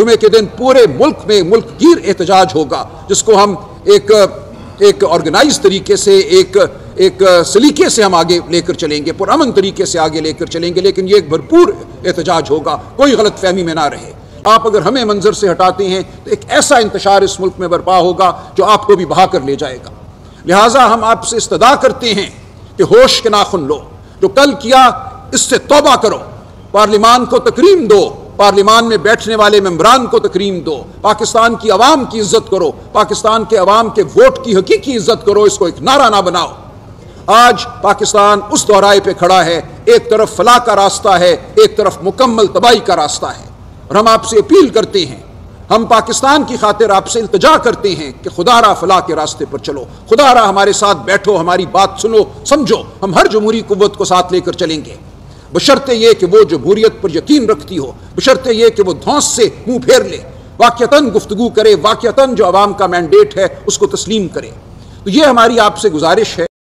जुमे के दिन पूरे मुल्क में मुल्क गिर एहतजाज होगा, जिसको हम एक ऑर्गेनाइज तरीके से एक सलीके से हम आगे लेकर चलेंगे, पुरअमन तरीके से आगे लेकर चलेंगे, लेकिन ये एक भरपूर एहतजाज होगा, कोई गलत फहमी में ना रहे। आप अगर हमें मंजर से हटाते हैं तो एक ऐसा इंतशार इस मुल्क में बर्पा होगा जो आपको भी बहा कर ले जाएगा। लिहाजा हम आपसे इस्तदा करते हैं कि होश के नाखुन लो, जो कल किया इससे तौबा करो, पार्लिमान को तकरीम दो, पार्लिमान में बैठने वाले मेंबरान को तकरीम दो, पाकिस्तान की अवाम की इज्जत करो, पाकिस्तान के अवाम के वोट की हकीकी इज्जत करो, इसको एक नारा ना बनाओ। आज पाकिस्तान उस दोहराए पे खड़ा है, एक तरफ फलाह का रास्ता है, एक तरफ मुकम्मल तबाही का रास्ता है, और हम आपसे अपील करते हैं, हम पाकिस्तान की खातिर आपसे इल्तिजा करते हैं कि खुदारा फलाह के रास्ते पर चलो, खुदारा हमारे साथ बैठो, हमारी बात सुनो, समझो, हम हर जमहूरी कुव्वत को साथ लेकर चलेंगे, बशर्ते ये कि वो जमहूरियत पर यकीन रखती हो, बशर्ते ये कि वो धौंस से मुंह फेर ले, वाक़ियतन गुफ्तगू करे, वाक़ियतन जो अवाम का मैंडेट है उसको तस्लीम करे। तो ये हमारी आपसे गुजारिश है।